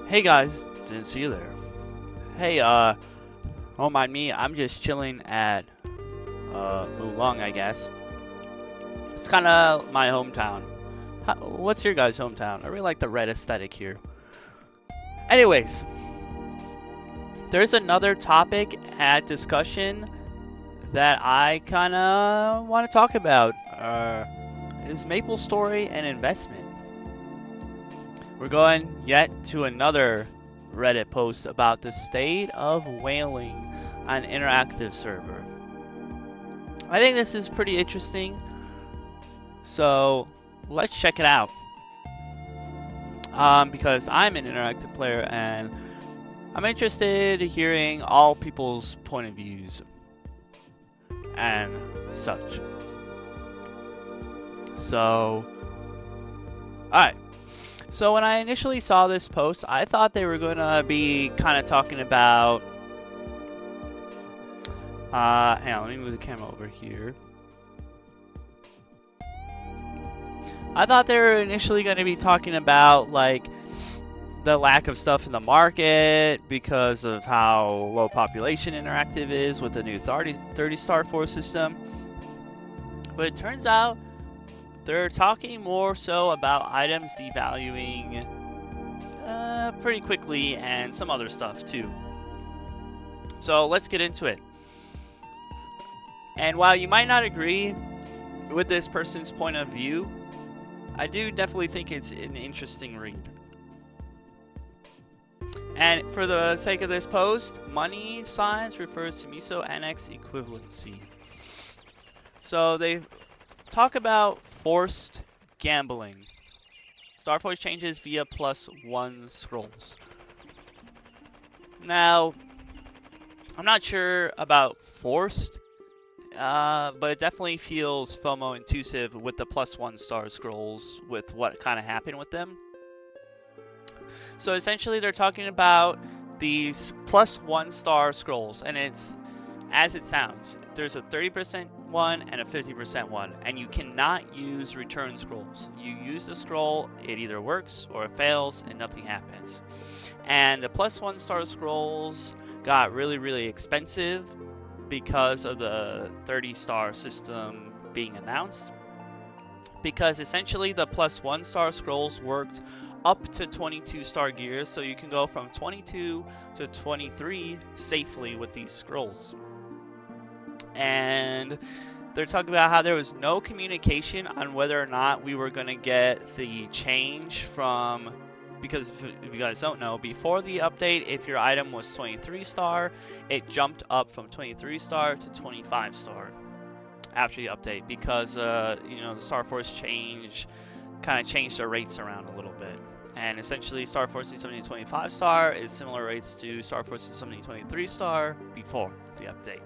Hey guys, didn't see you there. Hey, don't mind me, I'm just chilling at, Mulong, I guess. It's kinda my hometown. What's your guys' hometown? I really like the red aesthetic here. Anyways, there's another topic at discussion that I kinda want to talk about, is Maplestory and investment. We're going yet to another Reddit post about the state of whaling on interactive server. I think this is pretty interesting, so let's check it out. Because I'm an interactive player and I'm interested in hearing all people's point of views and such. So, alright. So when I initially saw this post, I thought they were going to be kind of talking about... hang on, let me move the camera over here. I thought they were initially going to be talking about, like, the lack of stuff in the market because of how low population interactive is with the new 30 Starforce system. But it turns out they're talking more so about items devaluing pretty quickly and some other stuff too. So let's get into it. And while you might not agree with this person's point of view, I do definitely think it's an interesting read. And for the sake of this post, money signs refers to MISO NX equivalency. So they talk about forced gambling. Starforce changes via +1 scrolls. Now, I'm not sure about forced, but it definitely feels FOMO intuitive with the +1 star scrolls with what kind of happened with them. So essentially they're talking about these +1 star scrolls, and it's as it sounds. There's a 30% one and a 50% one, and you cannot use return scrolls. You use the scroll, it either works or it fails and nothing happens. And the +1 star scrolls got really expensive because of the 30 star system being announced. Because essentially the +1 star scrolls worked up to 22 star gears, so you can go from 22 to 23 safely with these scrolls. And they're talking about how there was no communication on whether or not we were going to get the change from, because if you guys don't know, before the update, if your item was 23 star, it jumped up from 23 star to 25 star after the update, because you know, the Starforce change kind of changed the rates around a little bit. And essentially Starforce in 25 star is similar rates to Starforce in 23 star before the update.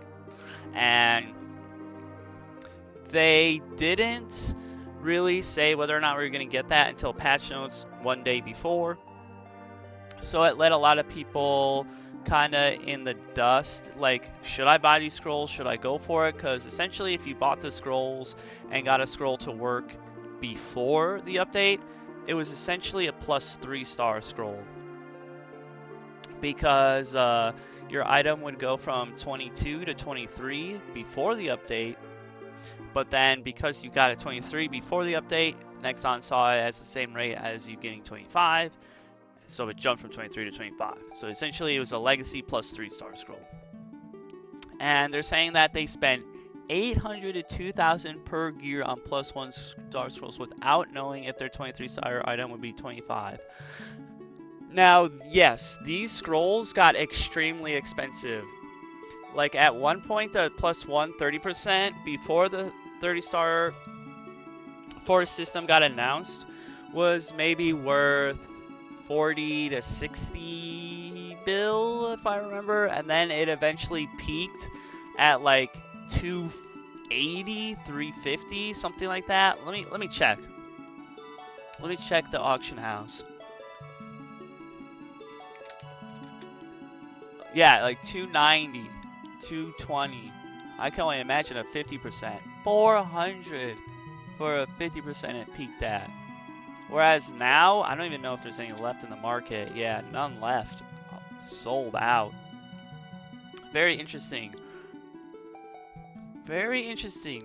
And they didn't really say whether or not we were going to get that until patch notes one day before. So it let a lot of people kind of in the dust, like, should I buy these scrolls? Should I go for it? Because essentially if you bought the scrolls and got a scroll to work before the update, it was essentially a +3 star scroll. Because your item would go from 22 to 23 before the update, but then because you got a 23 before the update, Nexon saw it as the same rate as you getting 25, so it jumped from 23 to 25. So essentially it was a legacy +3 star scroll. And they're saying that they spent 800 to 2,000 per gear on +1 star scrolls without knowing if their 23 star item would be 25. Now, yes, these scrolls got extremely expensive. Like at one point, the +1 30% before the 30 star force system got announced was maybe worth 40 to 60 bill, if I remember, and then it eventually peaked at like 280, 350, something like that. Let me check. Let me check the auction house. Yeah, like 290, 220. I can only imagine a 50%. 400 for a 50% it peaked at. Whereas now, I don't even know if there's any left in the market. Yeah, none left. Sold out. Very interesting. Very interesting.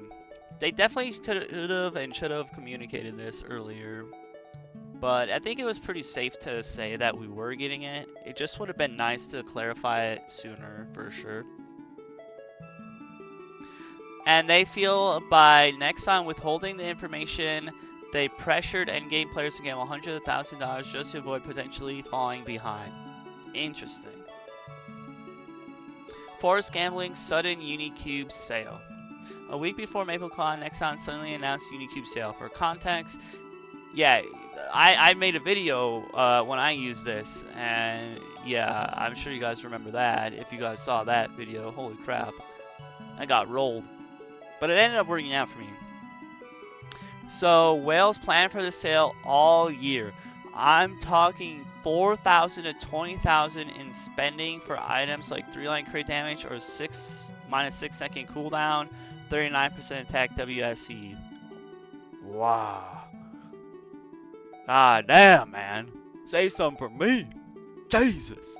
They definitely could have and should have communicated this earlier. But I think it was pretty safe to say that we were getting it. It just would have been nice to clarify it sooner, for sure. And they feel by Nexon withholding the information, they pressured Endgame players to gamble $100,000 just to avoid potentially falling behind. Interesting. Forced gambling, sudden Unicube sale. A week before MapleCon, Nexon suddenly announced Unicube sale. For context, yeah, I made a video when I used this, and yeah, I'm sure you guys remember that. If you guys saw that video, holy crap, I got rolled. But it ended up working out for me. So whales plan for the sale all year. I'm talking 4,000 to 20,000 in spending for items like 3-line crit damage or -6-second cooldown, 39% attack WSE. Wow. God damn, man. Say something for me. Jesus.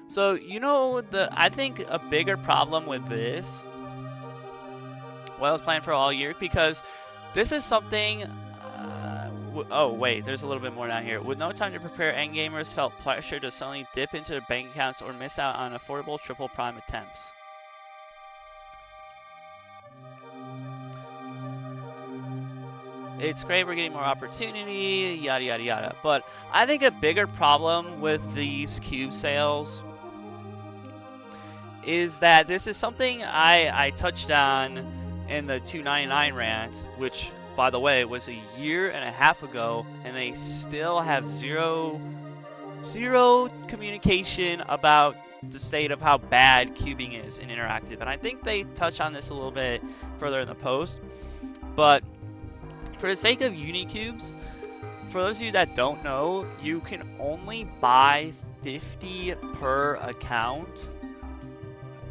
So, you know, I think a bigger problem with this, whales plan for all year, because this is something. Oh wait, there's a little bit more down here. With no time to prepare, endgamers felt pressure to suddenly dip into their bank accounts or miss out on affordable triple prime attempts. It's great, we're getting more opportunity, yada yada yada. But I think a bigger problem with these cube sales is that this is something I touched on in the 299 rant, which, by the way, was a year and a half ago, and they still have zero communication about the state of how bad cubing is in interactive. And I think they touch on this a little bit further in the post. But for the sake of Unicubes, for those of you that don't know, you can only buy 50 per account,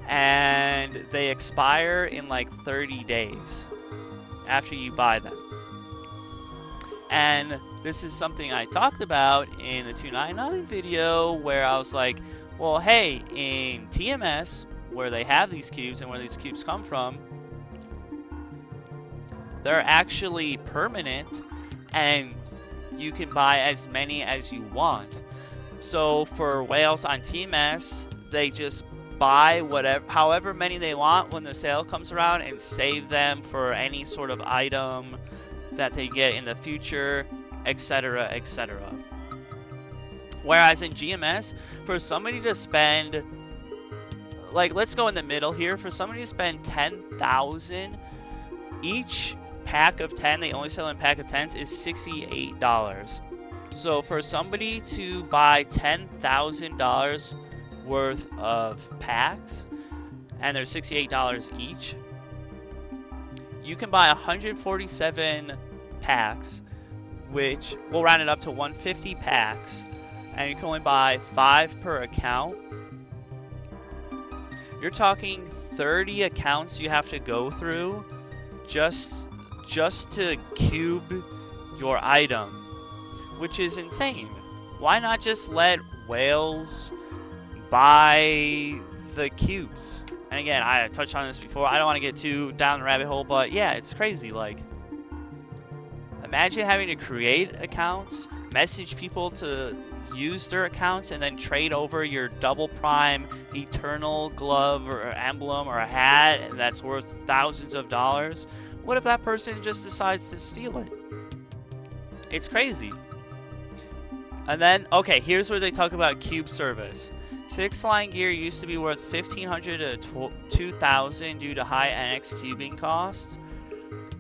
and they expire in like 30 days after you buy them. And this is something I talked about in the 299 video, where I was like, well, hey, in TMS, where they have these cubes and where these cubes come from, they're actually permanent, and you can buy as many as you want. So for whales on TMS, they just buy however many they want when the sale comes around and save them for any sort of item that they get in the future, etc., etc. Whereas in GMS, for somebody to spend, like, let's go in the middle here, for somebody to spend 10,000, each pack of 10, they only sell in pack of 10s, is $68. So for somebody to buy $10,000 worth of packs, and they're $68 each, you can buy 147 packs, which will round it up to 150 packs, and you can only buy 5 per account. You're talking 30 accounts you have to go through just to cube your item, which is insane. Why not just let whales buy the cubes? And again, I touched on this before. I don't want to get too down the rabbit hole, but yeah, it's crazy. Like, imagine having to create accounts, message people to use their accounts, and then trade over your double prime eternal glove or emblem or a hat that's worth thousands of dollars. What if that person just decides to steal it? It's crazy. And then, okay, here's where they talk about cube service. 6-line gear used to be worth $1,500 to $2,000 due to high NX cubing costs.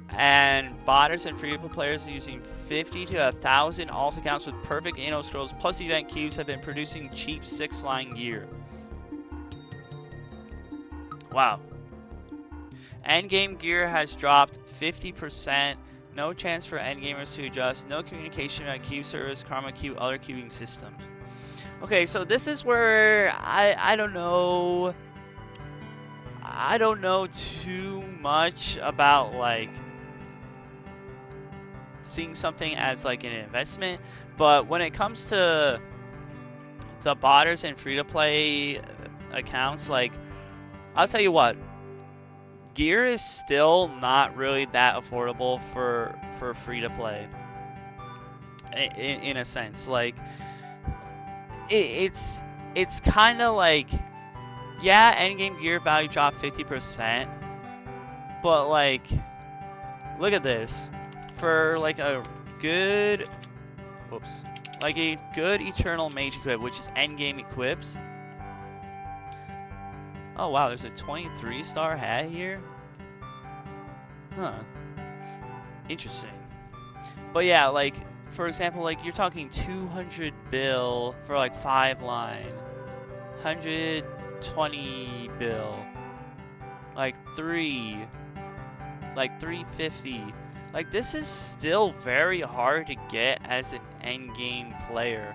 And botters and free-to-play players are using 50 to 1,000 alt accounts with perfect anal scrolls plus event cubes have been producing cheap 6-line gear. Wow. Endgame gear has dropped 50%. No chance for endgamers to adjust. No communication about cube service, Karma Cube, other cubing systems. Okay, so this is where I don't know. I don't know too much about, like, seeing something as like an investment. But when it comes to the botters and free-to-play accounts, like, I'll tell you what, gear is still not really that affordable for free-to-play. In a sense, like, it's kind of like, yeah, endgame gear value dropped 50%, but like, look at this. For like a good, like a good eternal mage equip, which is endgame equips. Oh wow, there's a 23-star hat here. Huh. Interesting. But yeah, like, for example, like, you're talking 200 bill for like 5 line, 120 bill, like 350. Like, this is still very hard to get as an endgame player.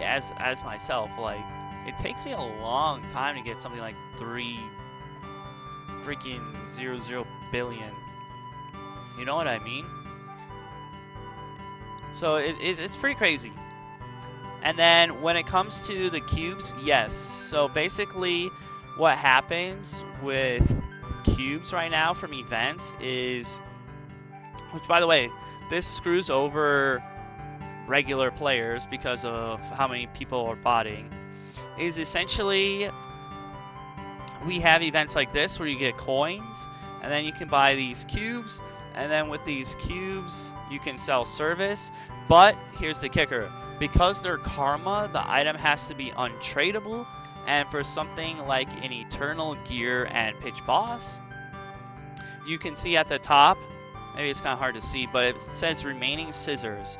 As myself, like, it takes me a long time to get something like 3 freaking 00 billion. You know what I mean? So it's pretty crazy. And then when it comes to the cubes, yes. So basically what happens with cubes right now from events is, which by the way, this screws over regular players because of how many people are botting, is essentially we have events like this where you get coins, and then you can buy these cubes, and then with these cubes you can sell service. But here's the kicker: because they're karma, the item has to be untradeable, and for something like an eternal gear and pitch boss, you can see at the top, maybe it's kind of hard to see, but it says remaining scissors.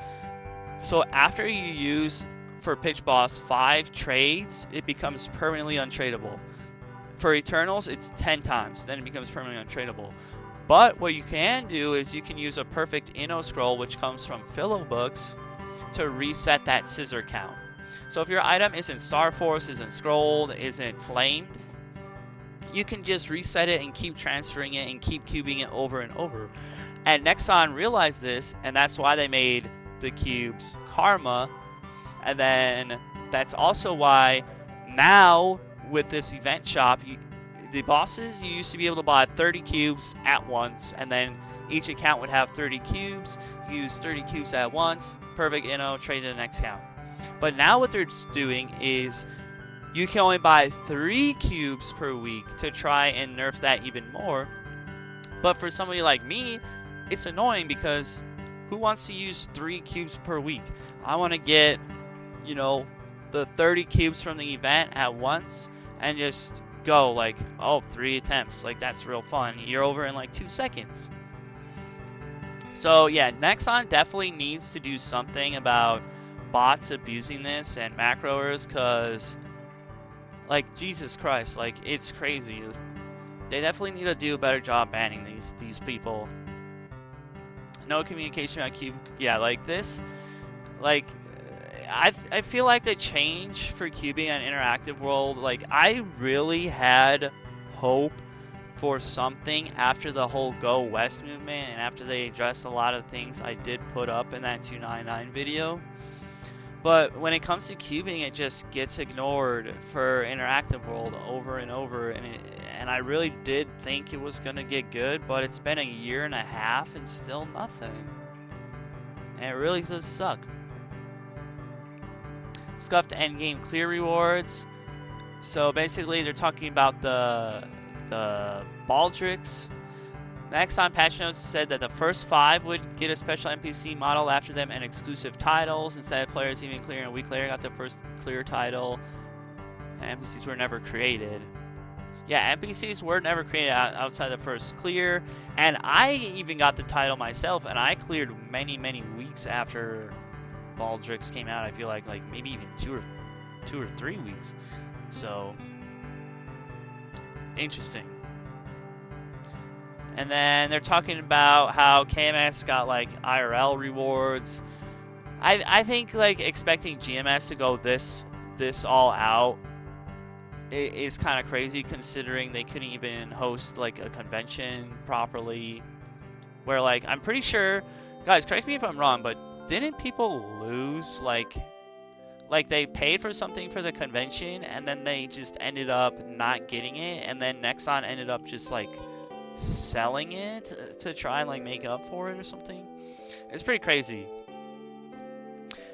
So after you use, for pitch boss, 5 trades, it becomes permanently untradeable. For Eternals, it's 10 times, then it becomes permanently untradeable. But what you can do is you can use a perfect Inno scroll, which comes from Philo books, to reset that scissor count. So if your item isn't Starforce, isn't scrolled, isn't flamed, you can just reset it and keep transferring it and keep cubing it over and over. And Nexon realized this, and that's why they made the cubes karma. And then that's also why now with this event shop, the bosses, you used to be able to buy 30 cubes at once, and then each account would have 30 cubes. Use 30 cubes at once, perfect Inno, trade to the next account. But now what they're doing is you can only buy 3 cubes per week to try and nerf that even more. But for somebody like me, it's annoying because who wants to use 3 cubes per week? I want to get, you know, the 30 cubes from the event at once and just go like, oh, 3 attempts. Like, that's real fun. You're over in like 2 seconds. So yeah, Nexon definitely needs to do something about bots abusing this and macroers, because, like, Jesus Christ, like, it's crazy. They definitely need to do a better job banning these people. No communication on cube. Yeah, like this, like, I feel like the change for cubing on interactive world, like, I really had hope for something after the whole Go West movement and after they addressed a lot of things I did put up in that 299 video. But when it comes to cubing, it just gets ignored for interactive world over and over, and I really did think it was gonna get good, but it's been a year and a half and still nothing. And it really does suck. Scuffed endgame clear rewards. So basically they're talking about the Baldricks. The Exxon patch notes said that the first 5 would get a special NPC model after them and exclusive titles. Instead, players even clearing a week later got their first clear title. And NPCs were never created. Yeah, NPCs were never created outside the first clear. And I even got the title myself, and I cleared many, many weeks after Baldricks came out. I feel like maybe even 2 or 3 weeks. So interesting. And then they're talking about how KMS got like IRL rewards. I think like expecting GMS to go this all out is kind of crazy, considering they couldn't even host like a convention properly. Where, like, I'm pretty sure Guys, correct me if I'm wrong, but didn't people lose, like they paid for something for the convention and then they just ended up not getting it, and then Nexon ended up just like selling it to try and like make up for it or something? It's pretty crazy.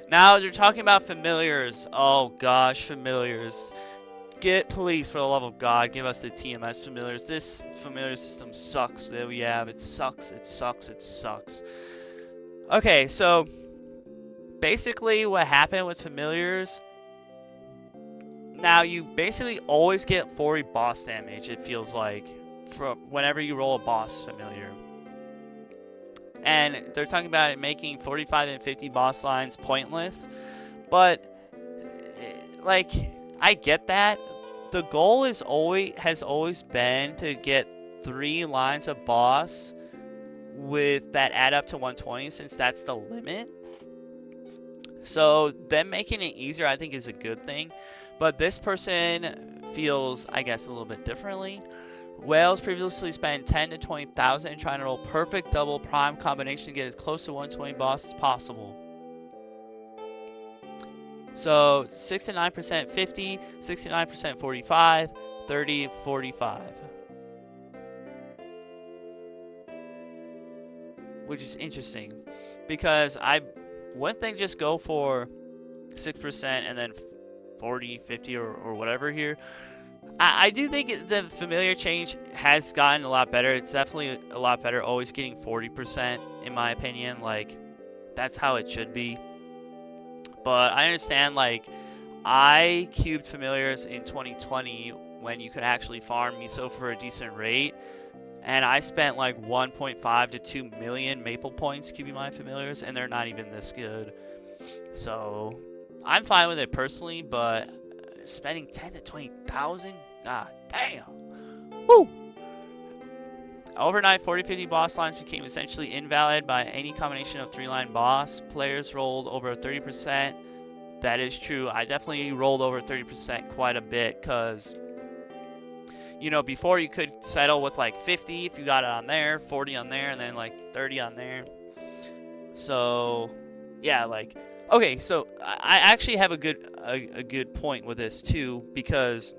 Now they're talking about familiars. Oh gosh, familiars. Get, please, for the love of God, give us the TMS familiars. This familiar system sucks that we have. It sucks, it sucks, it sucks. Okay, so basically what happened with familiars, now you basically always get 40 boss damage, it feels like, from whenever you roll a boss familiar. And they're talking about it making 45 and 50 boss lines pointless, but like, I get that. The goal has always been to get 3 lines of boss with that add up to 120, since that's the limit. So them making it easier, I think, is a good thing. But this person feels, I guess, a little bit differently. Whales previously spent 10 to 20,000 trying to roll perfect double prime combination to get as close to 120 boss as possible. So 69% 50, 69% 45, 30, 45. Which is interesting, because I wouldn't they just go for 6% and then 40, 50 or whatever here. I do think the familiar change has gotten a lot better. It's definitely a lot better always getting 40% in my opinion. Like, that's how it should be. But I understand, like, I cubed familiars in 2020 when you could actually farm miso for a decent rate, and I spent like 1.5 to 2 million maple points cubing my familiars, and they're not even this good. So I'm fine with it personally, but spending 10 to 20,000, god damn. Woo! Overnight, 40-50 boss lines became essentially invalid by any combination of 3-line boss. Players rolled over 30%. That is true. I definitely rolled over 30% quite a bit, because, you know, before you could settle with like 50 if you got it on there, 40 on there, and then like 30 on there. So, yeah, like, okay, so I actually have a good point with this too, because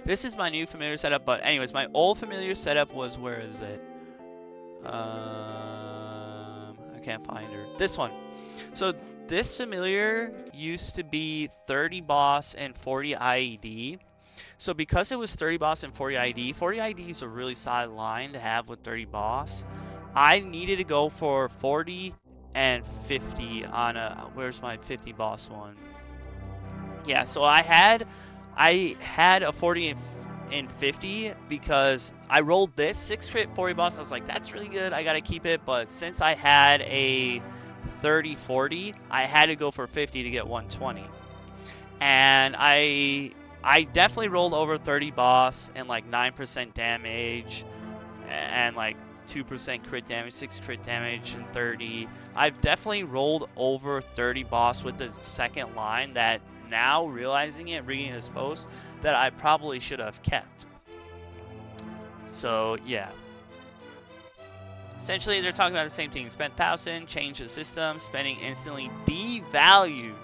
this is my new familiar setup. But anyways, my old familiar setup was, where is it? I can't find her. This one. So this familiar used to be 30 boss and 40 IED. So because it was 30 boss and 40 ID, 40 ID is a really solid line to have with 30 boss. I needed to go for 40 and 50 on a, where's my 50 boss one? Yeah, so I had a 40 and 50 because I rolled this 6 crit 40 boss. I was like, that's really good, I gotta keep it. But since I had a 30-40, I had to go for 50 to get 120. And I definitely rolled over 30 boss and like 9% damage and like 2% crit damage, 6 crit damage, and 30. I've definitely rolled over 30 boss with the second line that, now realizing it, reading this post, that I probably should have kept. So yeah. Essentially, they're talking about the same thing. Spent 1,000, change the system, spending instantly devalued.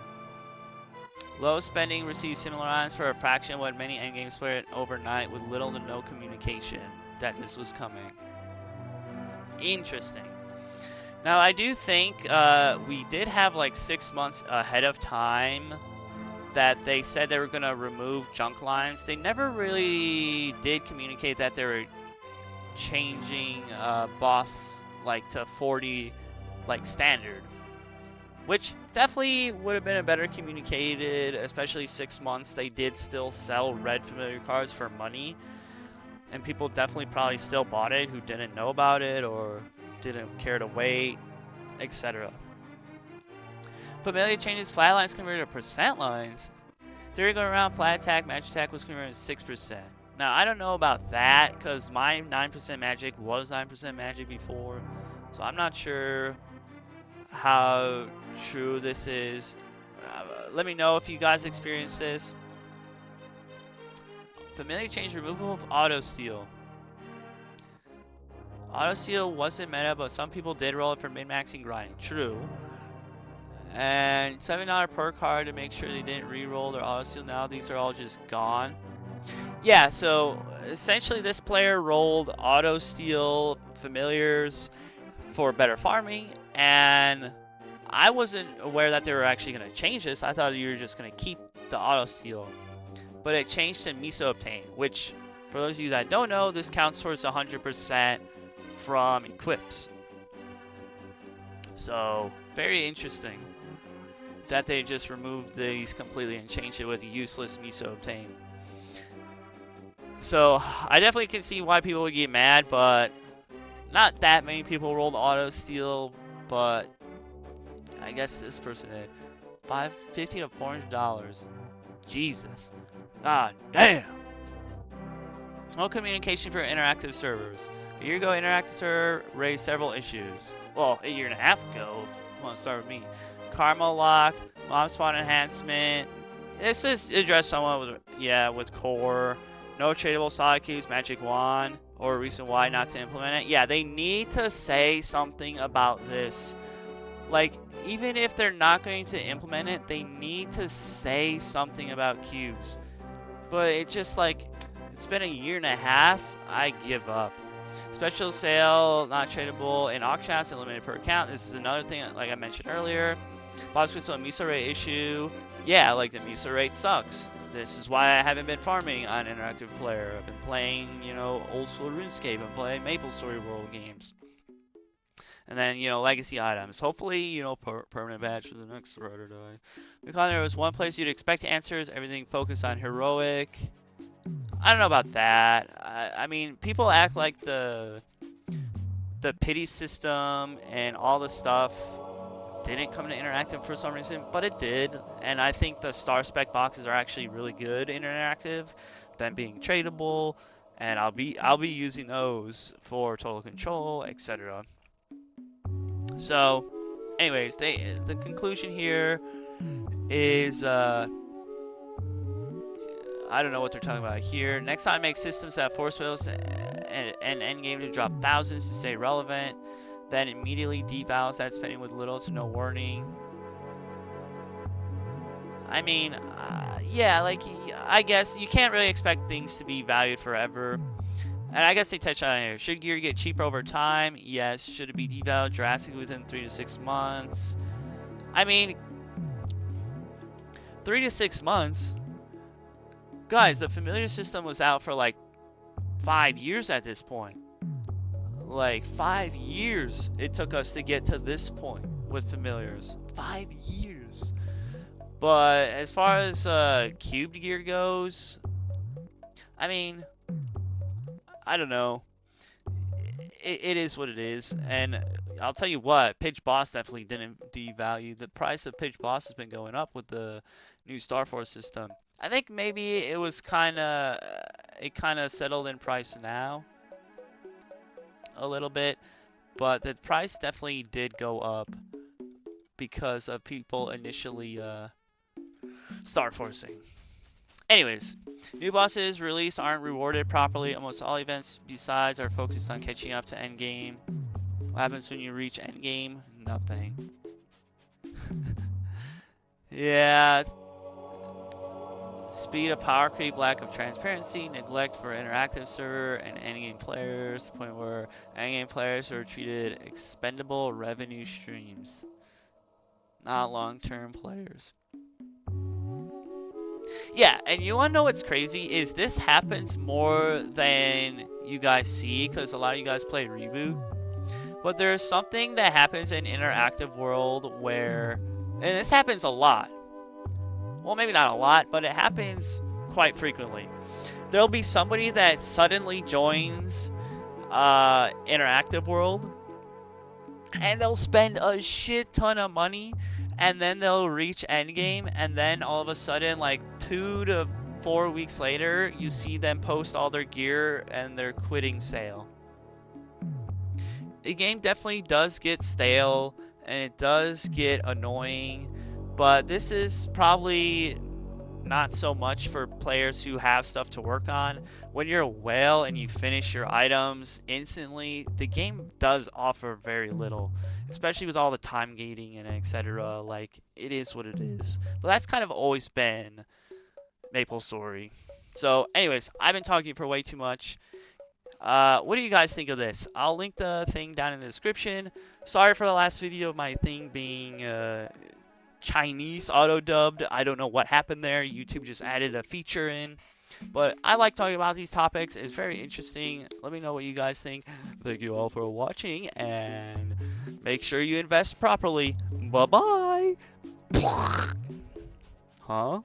Low spending receives similar items for a fraction when many endgame split overnight with little to no communication that this was coming. Interesting. Now, I do think we did have like 6 months ahead of time that they said they were going to remove junk lines. They never really did communicate that they were changing boss like to 40 like standard, which definitely would have been a better communicated, especially 6 months. They did still sell red familiar cards for money, and people definitely probably still bought it who didn't know about it or didn't care to wait, etc. Familiar changes flat lines converted to percent lines. Theory going around, flat attack, magic attack was converted to 6%. Now, I don't know about that, because my 9% magic was 9% magic before, so I'm not sure how true this is. Let me know if you guys experienced this. Familiar change, removal of auto steal. Auto steal wasn't meta, but some people did roll it for min-maxing grinding. True. And $7 per card to make sure they didn't re-roll their auto steal. Now these are all just gone. Yeah, so essentially this player rolled auto steal familiars for better farming, and I wasn't aware that they were actually going to change this. I thought you were just going to keep the auto steal, but it changed to miso obtain, which for those of you that don't know, this counts towards 100% from equips. So very interesting that they just removed these completely and changed it with a useless miso obtain. So I definitely can see why people would get mad, but not that many people rolled auto steal, but I guess this person did. $15 to $400. Jesus. God damn. No communication for interactive servers. A year ago, interactive server raised several issues. Well, a year and a half ago, if you want to start with me. Karma locked, mob spawn enhancement. This is addressed somewhat with core. No tradable solid keys, magic wand, or a reason why not to implement it. Yeah, they need to say something about this. Like, even if they're not going to implement it, they need to say something about cubes. But it just like, it's been a year and a half, I give up. Special sale, not tradable, and auction house, limited per account. This is another thing, like I mentioned earlier. Boss crystal and miso rate issue. Yeah, like the miso rate sucks. This is why I haven't been farming on interactive player. I've been playing, you know, old school RuneScape and playing Maplestory World games. And then, you know, legacy items. Hopefully, you know, permanent badge for the next Rider die. Because there was one place you'd expect answers, everything focused on heroic. I don't know about that. I mean, people act like the pity system and all the stuff didn't come to interactive for some reason, but it did. And I think the star spec boxes are actually really good in interactive, them being tradable, and I'll be using those for total control, etc. So, anyways, the conclusion here is I don't know what they're talking about here. Next time, make systems that force wheels and endgame to drop thousands to stay relevant. Then immediately devalues that spending with little to no warning. I mean, yeah, like, I guess you can't really expect things to be valued forever. And I guess they touched on it here. Should gear get cheaper over time? Yes. Should it be devalued drastically within 3 to 6 months? I mean, 3 to 6 months? Guys, the familiar system was out for like 5 years at this point. Like 5 years it took us to get to this point with familiars. 5 years. But as far as cubed gear goes, I mean, I don't know. It is what it is. And I'll tell you what, Pitch Boss definitely didn't devalue. The price of Pitch Boss has been going up with the new Starforce system. I think maybe it was kind of settled in price now a little bit, but the price definitely did go up because of people initially Starforcing. Anyways, new bosses released aren't rewarded properly. Almost all events besides are focused on catching up to endgame. What happens when you reach endgame? Nothing. Yeah. Speed of power creep, lack of transparency, neglect for interactive server and endgame players, to the point where endgame players are treated expendable revenue streams, not long-term players. Yeah, and you want to know what's crazy is this happens more than you guys see because a lot of you guys play Reboot. But there's something that happens in interactive world where, and this happens a lot. Well, maybe not a lot, but it happens quite frequently. There'll be somebody that suddenly joins interactive world and they'll spend a shit ton of money, and then they'll reach endgame, and then all of a sudden, like 2 to 4 weeks later, you see them post all their gear and they're quitting sale. The game definitely does get stale and it does get annoying, but this is probably not so much for players who have stuff to work on. When you're a whale and you finish your items instantly, the game does offer very little, especially with all the time gating and etc. Like, it is what it is. But that's kind of always been Maplestory. So, anyways, I've been talking for way too much. What do you guys think of this? I'll link the thing down in the description. Sorry for the last video of my thing being Chinese auto-dubbed. I don't know what happened there. YouTube just added a feature in. But I like talking about these topics. It's very interesting. Let me know what you guys think. Thank you all for watching, and make sure you invest properly. Bye-bye. Huh?